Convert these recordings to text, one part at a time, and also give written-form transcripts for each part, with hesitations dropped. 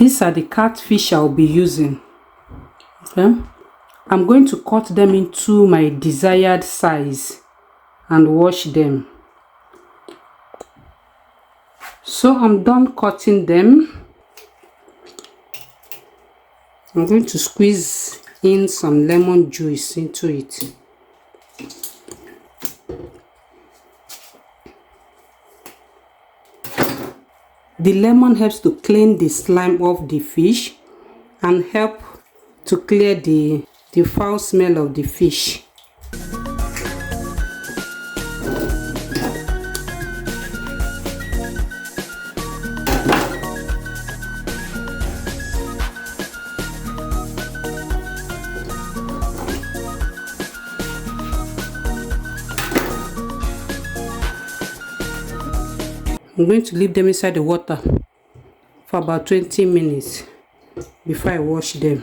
These are the catfish I'll be using. Okay, I'm going to cut them into my desired size and wash them. So I'm done cutting them. I'm going to squeeze in some lemon juice into it. The lemon helps to clean the slime off the fish and help to clear the foul smell of the fish. I'm going to leave them inside the water for about 20 minutes before I wash them.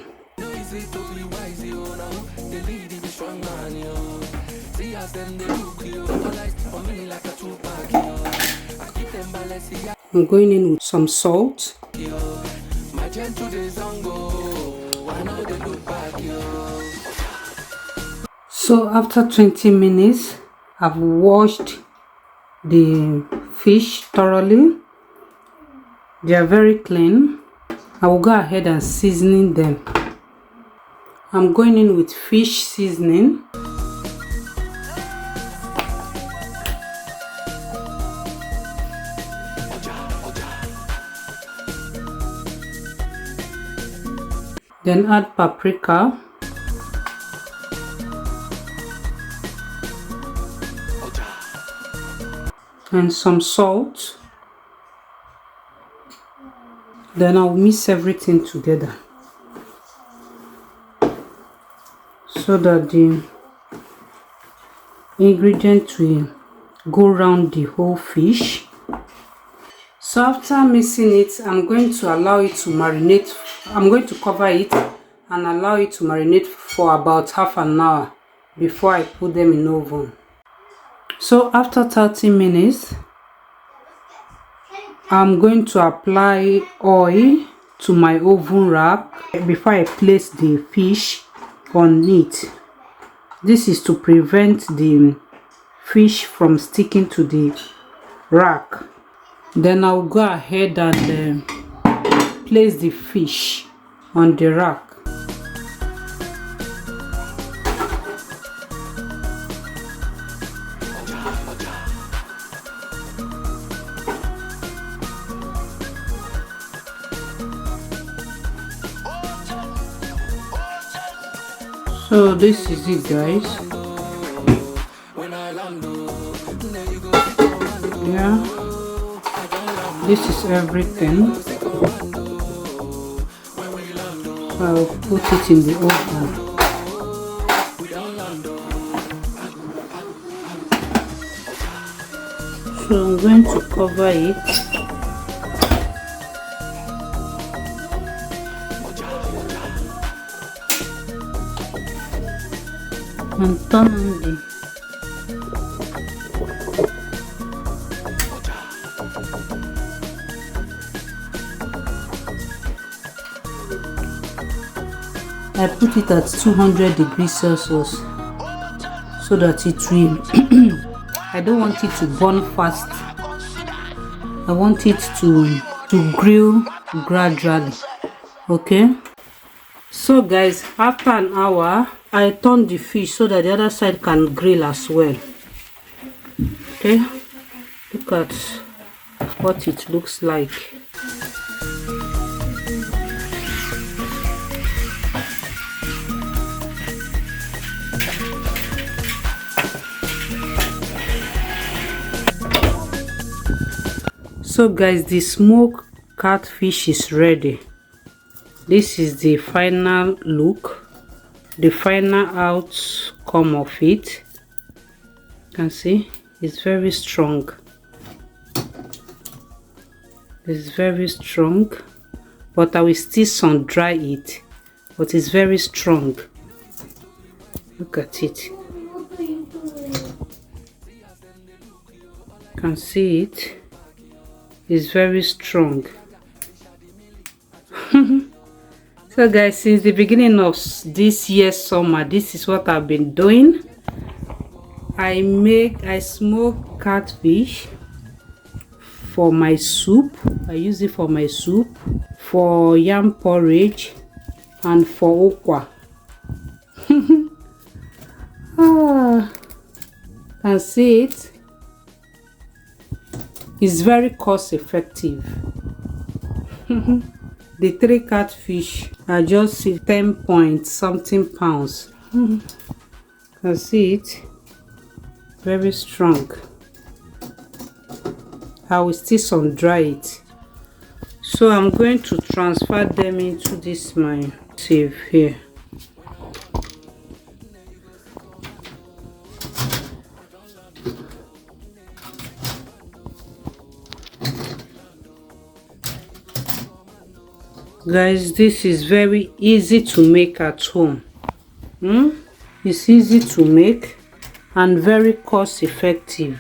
I'm going in with some salt. So after 20 minutes, I've washed the fish thoroughly. They are very clean. I will go ahead and seasoning them. I'm going in with fish seasoning. Then add paprika. And some salt. Then I'll mix everything together so that the ingredients will go around the whole fish. So after mixing it, I'm going to allow it to marinate. I'm going to cover it and allow it to marinate for about half an hour before I put them in the oven. So after 30 minutes, I'm going to apply oil to my oven rack before I place the fish on it. This is to prevent the fish from sticking to the rack. Then I'll go ahead and place the fish on the rack. So this is it, guys. Yeah, this is everything. I'll put it in the oven. So I'm going to cover it. And turn on the I put it at 200 degrees Celsius so that it will I don't want it to burn fast. I want it to grill gradually. Okay, so guys, after an hour I turn the fish so that the other side can grill as well. Okay, look at what it looks like. So guys, the smoked catfish is ready. This is the final look, the final outcome of it. You can see it's very strong. It's very strong, but I will still sun dry it, but it's very strong. Look at it. You can see it. It's very strong. So guys, since the beginning of this year's summer, this is what I've been doing. I smoke catfish for my soup. I use it for my soup, for yam porridge, and for okwa. Can see it. It's very cost effective. The 3 catfish are just 10 point something pounds. Can see it. Very strong. I will still sun dry it. So I'm going to transfer them into this my sieve here. Guys, this is very easy to make at home. It's easy to make and very cost effective.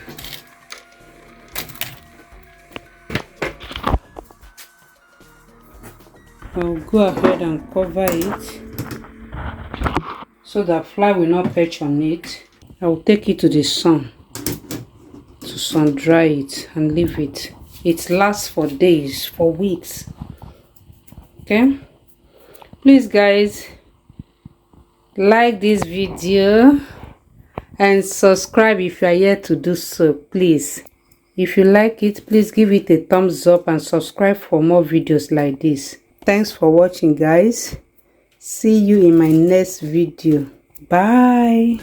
I'll go ahead and cover it so that fly will not perch on it. I will take it to the sun to sun dry it and leave it. It lasts for days, for weeks. Okay, please guys, like this video and subscribe if you are yet to do so. Please, if you like it, please give it a thumbs up and subscribe for more videos like this. Thanks for watching guys. See you in my next video. Bye.